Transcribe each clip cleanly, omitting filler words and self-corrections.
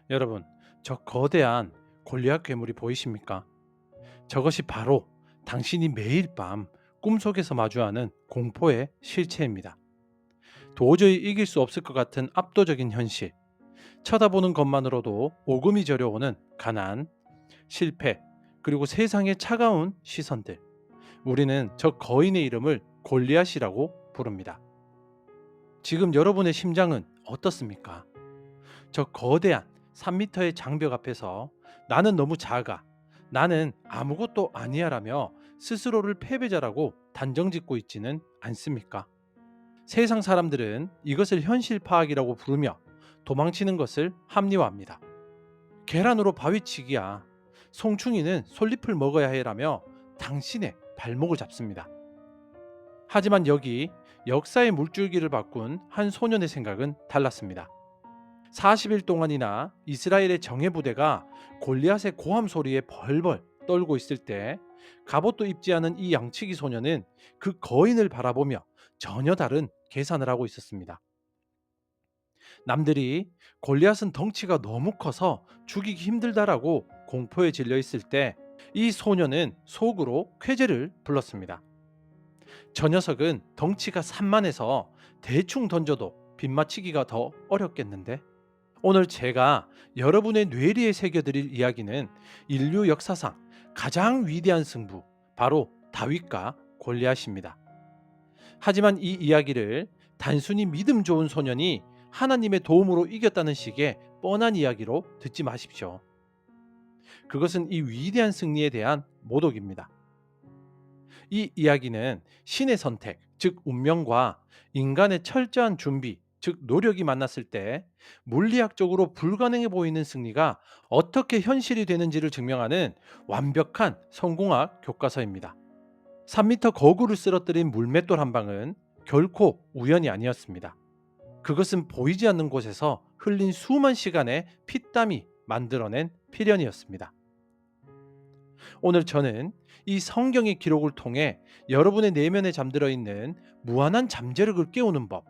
여러분, 저 거대한 골리앗 괴물이 보이십니까? 저것이 바로 당신이 매일 밤 꿈속에서 마주하는 공포의 실체입니다. 도저히 이길 수 없을 것 같은 압도적인 현실, 쳐다보는 것만으로도 오금이 저려오는 가난, 실패, 그리고 세상의 차가운 시선들. 우리는 저 거인의 이름을 골리앗이라고 부릅니다. 지금 여러분의 심장은 어떻습니까? 저 거대한 3미터의 장벽 앞에서 나는 너무 작아, 나는 아무것도 아니야라며 스스로를 패배자라고 단정짓고 있지는 않습니까? 세상 사람들은 이것을 현실 파악이라고 부르며 도망치는 것을 합리화합니다. 계란으로 바위치기야. 송충이는 솔잎을 먹어야 해라며 당신의 발목을 잡습니다. 하지만 여기 역사의 물줄기를 바꾼 한 소년의 생각은 달랐습니다. 40일 동안이나 이스라엘의 정예 부대가 골리앗의 고함 소리에 벌벌 떨고 있을 때 갑옷도 입지 않은 이 양치기 소녀는 그 거인을 바라보며 전혀 다른 계산을 하고 있었습니다. 남들이 골리앗은 덩치가 너무 커서 죽이기 힘들다라고 공포에 질려 있을 때 이 소녀는 속으로 쾌재를 불렀습니다. 저 녀석은 덩치가 산만해서 대충 던져도 빗맞히기가 더 어렵겠는데? 오늘 제가 여러분의 뇌리에 새겨드릴 이야기는 인류 역사상 가장 위대한 승부, 바로 다윗과 골리앗입니다. 하지만 이 이야기를 단순히 믿음 좋은 소년이 하나님의 도움으로 이겼다는 식의 뻔한 이야기로 듣지 마십시오. 그것은 이 위대한 승리에 대한 모독입니다. 이 이야기는 신의 선택, 즉 운명과 인간의 철저한 준비, 즉 노력이 만났을 때 물리학적으로 불가능해 보이는 승리가 어떻게 현실이 되는지를 증명하는 완벽한 성공학 교과서입니다. 3미터 거구를 쓰러뜨린 물맷돌 한 방은 결코 우연이 아니었습니다. 그것은 보이지 않는 곳에서 흘린 수만 시간의 피땀이 만들어낸 필연이었습니다. 오늘 저는 이 성경의 기록을 통해 여러분의 내면에 잠들어 있는 무한한 잠재력을 깨우는 법,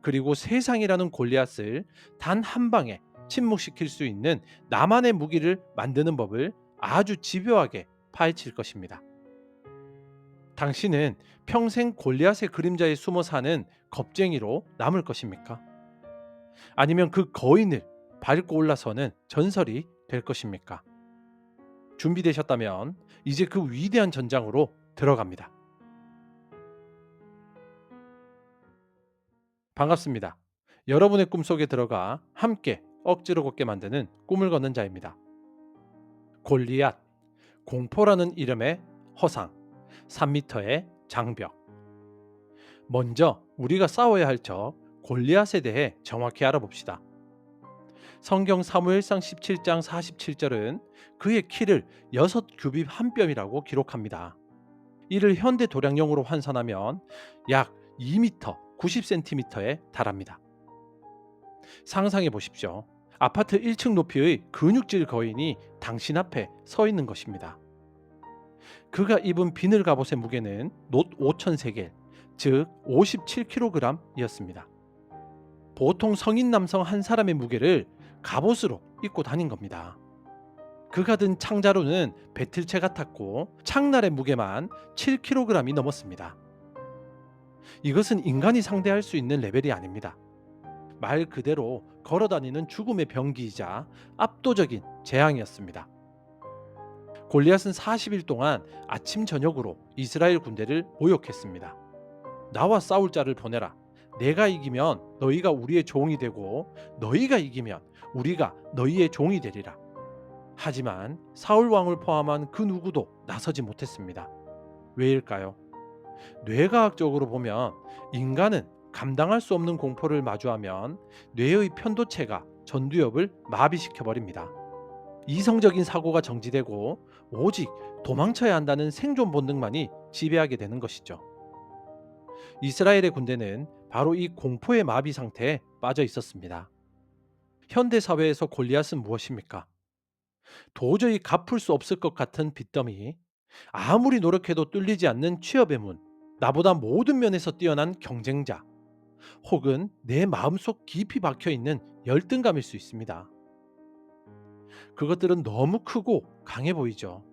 그리고 세상이라는 골리앗을 단 한 방에 침묵시킬 수 있는 나만의 무기를 만드는 법을 아주 집요하게 파헤칠 것입니다. 당신은 평생 골리앗의 그림자에 숨어 사는 겁쟁이로 남을 것입니까? 아니면 그 거인을 밟고 올라서는 전설이 될 것입니까? 준비되셨다면 이제 그 위대한 전장으로 들어갑니다. 반갑습니다. 여러분의 꿈속에 들어가 함께 억지로 걷게 만드는 꿈을 걷는 자입니다. 골리앗, 공포라는 이름의 허상, 3미터의 장벽. 먼저 우리가 싸워야 할 적 골리앗에 대해 정확히 알아봅시다. 성경 사무엘상 17장 47절은 그의 키를 6규빗 한 뼘이라고 기록합니다. 이를 현대 도량용으로 환산하면 약 2m 90cm에 달합니다. 상상해 보십시오. 아파트 1층 높이의 근육질 거인이 당신 앞에 서 있는 것입니다. 그가 입은 비늘 갑옷의 무게는 놋 5,000세겔, 즉 57kg이었습니다. 보통 성인 남성 한 사람의 무게를 갑옷으로 입고 다닌 겁니다. 그가 든 창자루는 배틀채 같았고 창날의 무게만 7kg이 넘었습니다. 이것은 인간이 상대할 수 있는 레벨이 아닙니다. 말 그대로 걸어다니는 죽음의 병기이자 압도적인 재앙이었습니다. 골리앗은 40일 동안 아침 저녁으로 이스라엘 군대를 모욕했습니다. 나와 싸울 자를 보내라. 내가 이기면 너희가 우리의 종이 되고 너희가 이기면 우리가 너희의 종이 되리라. 하지만 사울 왕을 포함한 그 누구도 나서지 못했습니다. 왜일까요? 뇌과학적으로 보면 인간은 감당할 수 없는 공포를 마주하면 뇌의 편도체가 전두엽을 마비시켜 버립니다. 이성적인 사고가 정지되고 오직 도망쳐야 한다는 생존 본능만이 지배하게 되는 것이죠. 이스라엘의 군대는 바로 이 공포의 마비 상태에 빠져 있었습니다. 현대 사회에서 골리앗은 무엇입니까? 도저히 갚을 수 없을 것 같은 빚더미, 아무리 노력해도 뚫리지 않는 취업의 문, 나보다 모든 면에서 뛰어난 경쟁자, 혹은 내 마음속 깊이 박혀 있는 열등감일 수 있습니다. 그것들은 너무 크고 강해 보이죠.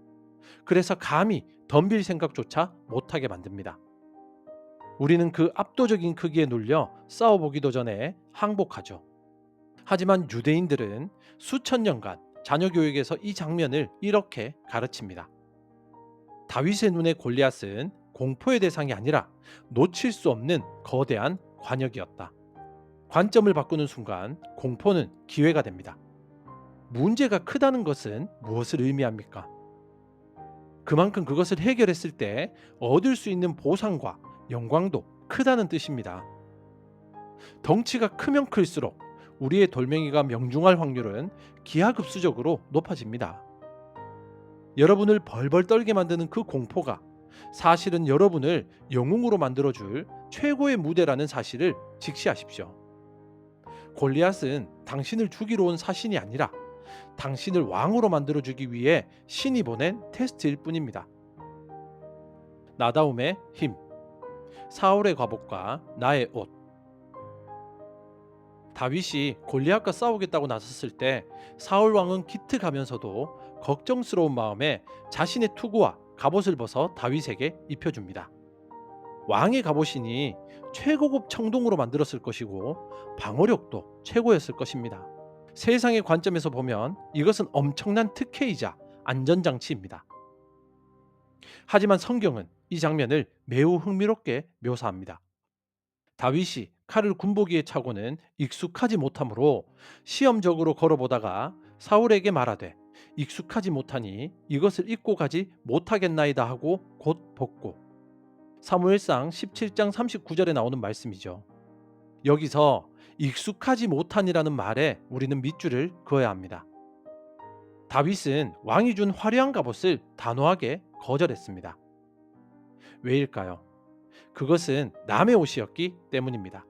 그래서 감히 덤빌 생각조차 못하게 만듭니다. 우리는 그 압도적인 크기에 눌려 싸워보기도 전에 항복하죠. 하지만 유대인들은 수천 년간 자녀 교육에서 이 장면을 이렇게 가르칩니다. 다윗의 눈에 골리앗은 공포의 대상이 아니라 놓칠 수 없는 거대한 관역이었다. 관점을 바꾸는 순간 공포는 기회가 됩니다. 문제가 크다는 것은 무엇을 의미합니까? 그만큼 그것을 해결했을 때 얻을 수 있는 보상과 영광도 크다는 뜻입니다. 덩치가 크면 클수록 우리의 돌멩이가 명중할 확률은 기하급수적으로 높아집니다. 여러분을 벌벌 떨게 만드는 그 공포가 사실은 여러분을 영웅으로 만들어줄 최고의 무대라는 사실을 직시하십시오. 골리앗은 당신을 죽이러 온 사신이 아니라 당신을 왕으로 만들어주기 위해 신이 보낸 테스트일 뿐입니다. 나다움의 힘, 사울의 갑옷과 나의 옷. 다윗이 골리앗과 싸우겠다고 나섰을 때 사울 왕은 기특하면서도 걱정스러운 마음에 자신의 투구와 갑옷을 벗어 다윗에게 입혀줍니다. 왕의 갑옷이니 최고급 청동으로 만들었을 것이고 방어력도 최고였을 것입니다. 세상의 관점에서 보면 이것은 엄청난 특혜이자 안전장치입니다. 하지만 성경은 이 장면을 매우 흥미롭게 묘사합니다. 다윗이 칼을 군복이에 차고는 익숙하지 못하므로 시험적으로 걸어보다가 사울에게 말하되 익숙하지 못하니 이것을 입고 가지 못하겠나이다 하고 곧 벗고. 사무엘상 17장 39절에 나오는 말씀이죠. 여기서 익숙하지 못하니라는 말에 우리는 밑줄을 그어야 합니다. 다윗은 왕이 준 화려한 갑옷을 단호하게 거절했습니다. 왜일까요? 그것은 남의 옷이었기 때문입니다.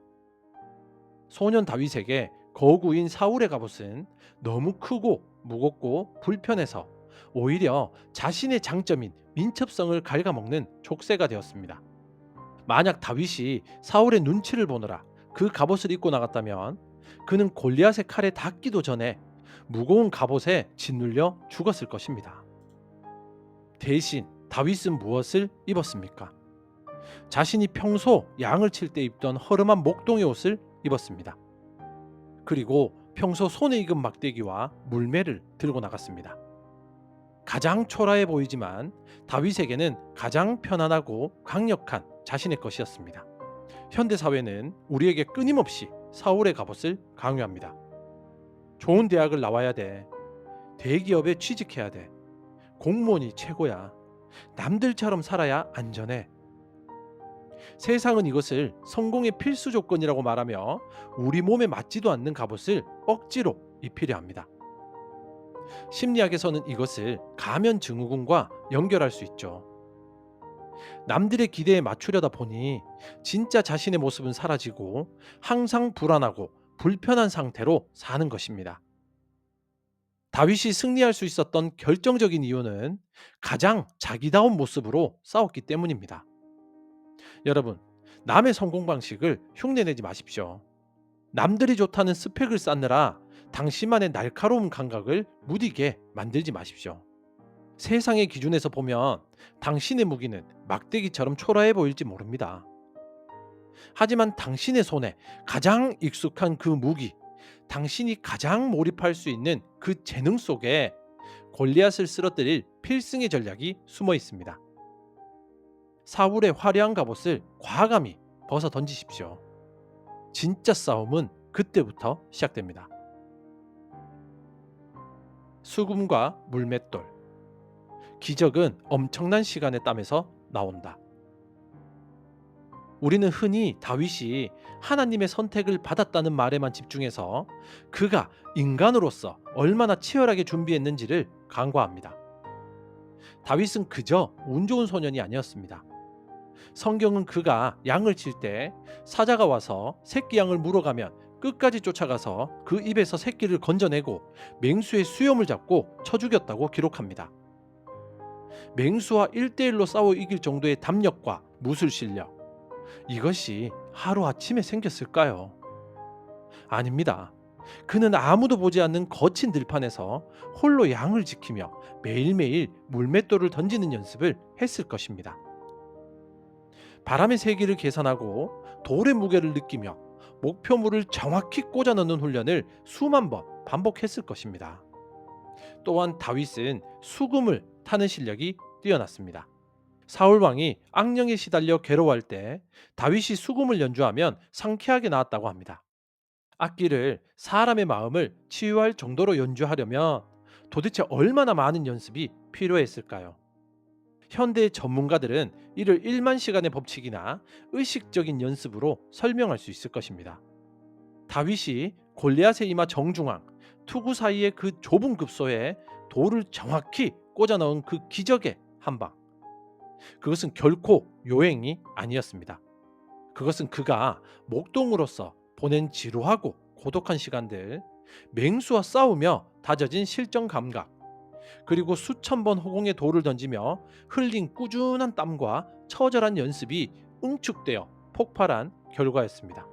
소년 다윗에게 거구인 사울의 갑옷은 너무 크고 무겁고 불편해서 오히려 자신의 장점인 민첩성을 갉아먹는 족쇄가 되었습니다. 만약 다윗이 사울의 눈치를 보느라 그 갑옷을 입고 나갔다면 그는 골리앗의 칼에 닿기도 전에 무거운 갑옷에 짓눌려 죽었을 것입니다. 대신 다윗은 무엇을 입었습니까? 자신이 평소 양을 칠 때 입던 허름한 목동의 옷을 입었습니다. 그리고 평소 손에 익은 막대기와 물매를 들고 나갔습니다. 가장 초라해 보이지만 다윗에게는 가장 편안하고 강력한 자신의 것이었습니다. 현대 사회는 우리에게 끊임없이 사울의 갑옷을 강요합니다. 좋은 대학을 나와야 돼. 대기업에 취직해야 돼. 공무원이 최고야. 남들처럼 살아야 안전해. 세상은 이것을 성공의 필수 조건이라고 말하며 우리 몸에 맞지도 않는 갑옷을 억지로 입히려 합니다. 심리학에서는 이것을 가면 증후군과 연결할 수 있죠. 남들의 기대에 맞추려다 보니 진짜 자신의 모습은 사라지고 항상 불안하고 불편한 상태로 사는 것입니다. 다윗이 승리할 수 있었던 결정적인 이유는 가장 자기다운 모습으로 싸웠기 때문입니다. 여러분, 남의 성공 방식을 흉내내지 마십시오. 남들이 좋다는 스펙을 쌓느라 당신만의 날카로운 감각을 무디게 만들지 마십시오. 세상의 기준에서 보면 당신의 무기는 막대기처럼 초라해 보일지 모릅니다. 하지만 당신의 손에 가장 익숙한 그 무기, 당신이 가장 몰입할 수 있는 그 재능 속에 골리앗을 쓰러뜨릴 필승의 전략이 숨어 있습니다. 사울의 화려한 갑옷을 과감히 벗어 던지십시오. 진짜 싸움은 그때부터 시작됩니다. 수금과 물맷돌. 기적은 엄청난 시간의 땀에서 나온다. 우리는 흔히 다윗이 하나님의 선택을 받았다는 말에만 집중해서 그가 인간으로서 얼마나 치열하게 준비했는지를 간과합니다. 다윗은 그저 운 좋은 소년이 아니었습니다. 성경은 그가 양을 칠 때 사자가 와서 새끼 양을 물어가면 끝까지 쫓아가서 그 입에서 새끼를 건져내고 맹수의 수염을 잡고 쳐 죽였다고 기록합니다. 맹수와 1대1로 싸워 이길 정도의 담력과 무술 실력, 이것이 하루아침에 생겼을까요? 아닙니다. 그는 아무도 보지 않는 거친 들판에서 홀로 양을 지키며 매일매일 물맷돌을 던지는 연습을 했을 것입니다. 바람의 세기를 계산하고 돌의 무게를 느끼며 목표물을 정확히 꽂아 넣는 훈련을 수만 번 반복했을 것입니다. 또한 다윗은 수금을 타는 실력이 뛰어났습니다. 사울 왕이 악령에 시달려 괴로워할 때 다윗이 수금을 연주하면 상쾌하게 나왔다고 합니다. 악기를 사람의 마음을 치유할 정도로 연주하려면 도대체 얼마나 많은 연습이 필요했을까요? 현대의 전문가들은 이를 1만 시간의 법칙이나 의식적인 연습으로 설명할 수 있을 것입니다. 다윗이 골리앗의 이마 정중앙, 투구 사이의 그 좁은 급소에 돌을 정확히 꽂아 넣은 그 기적의 한 방. 그것은 결코 요행이 아니었습니다. 그것은 그가 목동으로서 보낸 지루하고 고독한 시간들, 맹수와 싸우며 다져진 실전 감각, 그리고 수천 번 허공에 돌을 던지며 흘린 꾸준한 땀과 처절한 연습이 응축되어 폭발한 결과였습니다.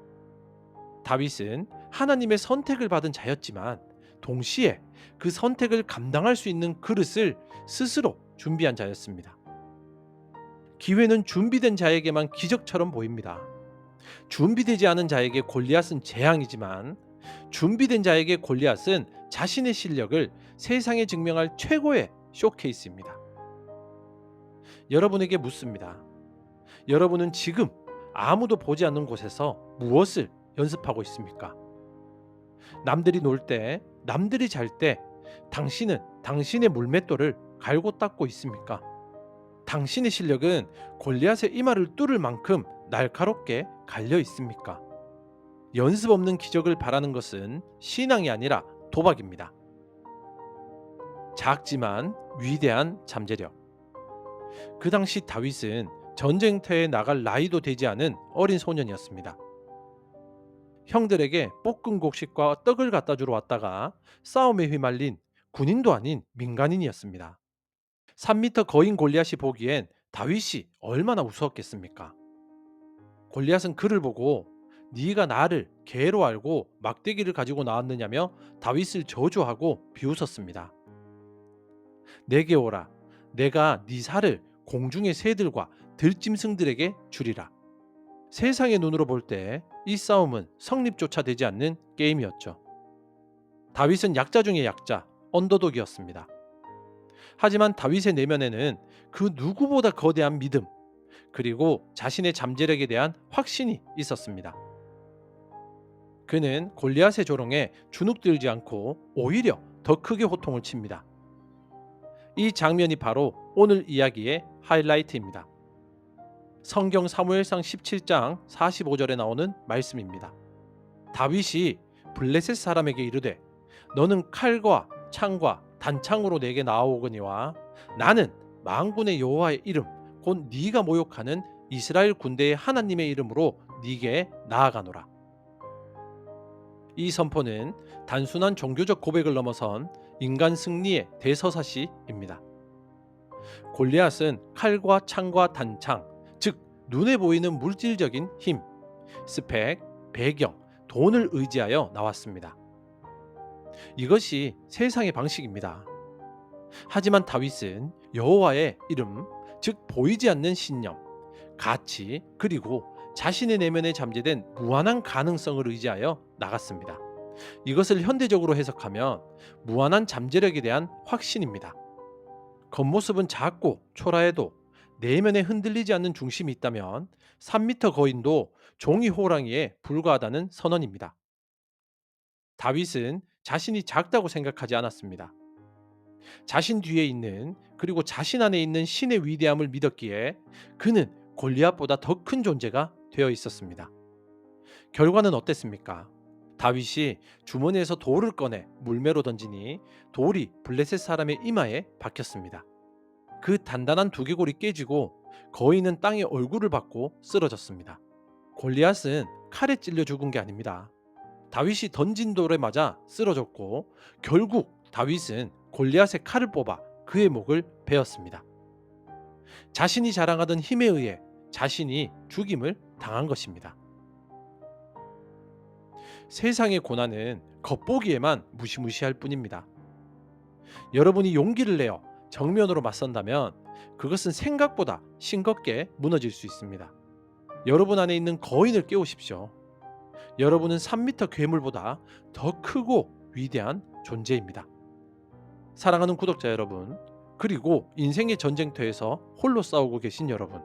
다윗은 하나님의 선택을 받은 자였지만 동시에 그 선택을 감당할 수 있는 그릇을 스스로 준비한 자였습니다. 기회는 준비된 자에게만 기적처럼 보입니다. 준비되지 않은 자에게 골리앗은 재앙이지만 준비된 자에게 골리앗은 자신의 실력을 세상에 증명할 최고의 쇼케이스입니다. 여러분에게 묻습니다. 여러분은 지금 아무도 보지 않는 곳에서 무엇을 연습하고 있습니까? 남들이 놀 때, 남들이 잘 때 당신은 당신의 물맷돌을 갈고 닦고 있습니까? 당신의 실력은 골리앗의 이마를 뚫을 만큼 날카롭게 갈려 있습니까? 연습 없는 기적을 바라는 것은 신앙이 아니라 도박입니다. 작지만 위대한 잠재력. 그 당시 다윗은 전쟁터에 나갈 나이도 되지 않은 어린 소년이었습니다. 형들에게 볶은 곡식과 떡을 갖다 주러 왔다가 싸움에 휘말린 군인도 아닌 민간인이었습니다. 3미터 거인 골리앗이 보기엔 다윗이 얼마나 우스웠겠습니까? 골리앗은 그를 보고 네가 나를 개로 알고 막대기를 가지고 나왔느냐며 다윗을 저주하고 비웃었습니다. 내게 오라. 내가 네 살을 공중의 새들과 들짐승들에게 주리라. 세상의 눈으로 볼 때 이 싸움은 성립조차 되지 않는 게임이었죠. 다윗은 약자 중의 약자, 언더독이었습니다. 하지만 다윗의 내면에는 그 누구보다 거대한 믿음, 그리고 자신의 잠재력에 대한 확신이 있었습니다. 그는 골리앗의 조롱에 주눅들지 않고 오히려 더 크게 호통을 칩니다. 이 장면이 바로 오늘 이야기의 하이라이트입니다. 성경 사무엘상 17장 45절에 나오는 말씀입니다. 다윗이 블레셋 사람에게 이르되 너는 칼과 창과 단창으로 내게 나아오거니와 나는 만군의 여호와의 이름 곧 네가 모욕하는 이스라엘 군대의 하나님의 이름으로 네게 나아가노라. 이 선포는 단순한 종교적 고백을 넘어선 인간 승리의 대서사시입니다. 골리앗은 칼과 창과 단창, 즉 눈에 보이는 물질적인 힘, 스펙, 배경, 돈을 의지하여 나왔습니다. 이것이 세상의 방식입니다. 하지만 다윗은 여호와의 이름, 즉 보이지 않는 신념, 가치, 그리고 자신의 내면에 잠재된 무한한 가능성을 의지하여 나갔습니다. 이것을 현대적으로 해석하면 무한한 잠재력에 대한 확신입니다. 겉모습은 작고 초라해도 내면에 흔들리지 않는 중심이 있다면 3미터 거인도 종이 호랑이에 불과하다는 선언입니다. 다윗은 자신이 작다고 생각하지 않았습니다. 자신 뒤에 있는 그리고 자신 안에 있는 신의 위대함을 믿었기에 그는 골리앗보다 더 큰 존재가 되어 있었습니다. 결과는 어땠습니까? 다윗이 주머니에서 돌을 꺼내 물매로 던지니 돌이 블레셋 사람의 이마에 박혔습니다. 그 단단한 두개골이 깨지고 거인은 땅에 얼굴을 받고 쓰러졌습니다. 골리앗은 칼에 찔려 죽은 게 아닙니다. 다윗이 던진 돌에 맞아 쓰러졌고 결국 다윗은 골리앗의 칼을 뽑아 그의 목을 베었습니다. 자신이 자랑하던 힘에 의해 자신이 죽임을 당한 것입니다. 세상의 고난은 겉보기에만 무시무시할 뿐입니다. 여러분이 용기를 내어 정면으로 맞선다면 그것은 생각보다 싱겁게 무너질 수 있습니다. 여러분 안에 있는 거인을 깨우십시오. 여러분은 3미터 괴물보다 더 크고 위대한 존재입니다. 사랑하는 구독자 여러분, 그리고 인생의 전쟁터에서 홀로 싸우고 계신 여러분,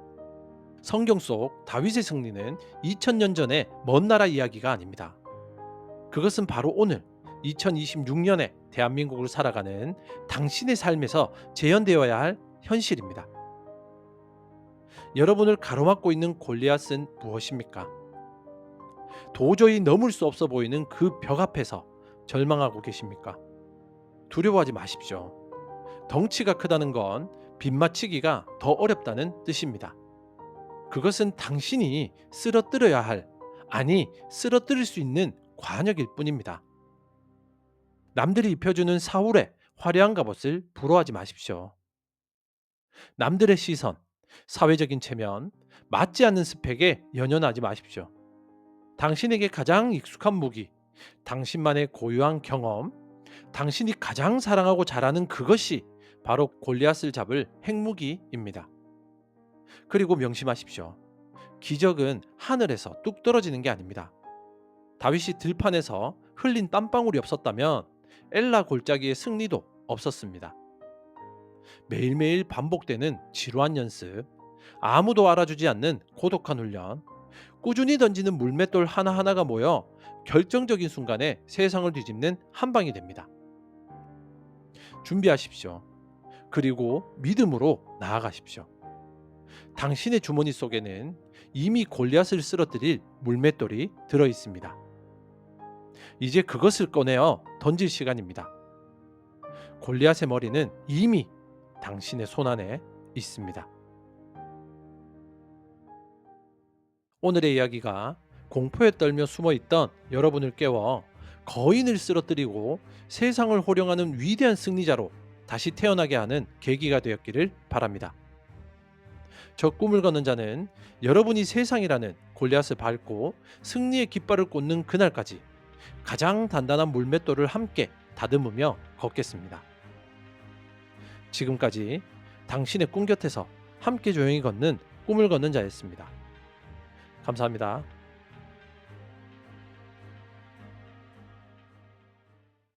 성경 속 다윗의 승리는 2000년 전의 먼 나라 이야기가 아닙니다. 그것은 바로 오늘 2026년에 대한민국을 살아가는 당신의 삶에서 재현되어야 할 현실입니다. 여러분을 가로막고 있는 골리앗은 무엇입니까? 도저히 넘을 수 없어 보이는 그 벽 앞에서 절망하고 계십니까? 두려워하지 마십시오. 덩치가 크다는 건 빗맞히기가 더 어렵다는 뜻입니다. 그것은 당신이 쓰러뜨려야 할, 아니 쓰러뜨릴 수 있는 관역일 뿐입니다. 남들이 입혀주는 사울의 화려한 갑옷을 부러워하지 마십시오. 남들의 시선, 사회적인 체면, 맞지 않는 스펙에 연연하지 마십시오. 당신에게 가장 익숙한 무기, 당신만의 고유한 경험, 당신이 가장 사랑하고 잘하는 그것이 바로 골리앗을 잡을 핵무기입니다. 그리고 명심하십시오. 기적은 하늘에서 뚝 떨어지는 게 아닙니다. 다윗이 들판에서 흘린 땀방울이 없었다면 엘라 골짜기의 승리도 없었습니다. 매일매일 반복되는 지루한 연습, 아무도 알아주지 않는 고독한 훈련, 꾸준히 던지는 물맷돌 하나하나가 모여 결정적인 순간에 세상을 뒤집는 한 방이 됩니다. 준비하십시오. 그리고 믿음으로 나아가십시오. 당신의 주머니 속에는 이미 골리앗을 쓰러뜨릴 물맷돌이 들어 있습니다. 이제 그것을 꺼내어 던질 시간입니다. 골리앗의 머리는 이미 당신의 손 안에 있습니다. 오늘의 이야기가 공포에 떨며 숨어있던 여러분을 깨워 거인을 쓰러뜨리고 세상을 호령하는 위대한 승리자로 다시 태어나게 하는 계기가 되었기를 바랍니다. 저 꿈을 걷는 자는 여러분이 세상이라는 골리앗을 밟고 승리의 깃발을 꽂는 그날까지 가장 단단한 물맷돌을 함께 다듬으며 걷겠습니다. 지금까지 당신의 꿈 곁에서 함께 조용히 걷는 꿈을 걷는 자였습니다. 감사합니다.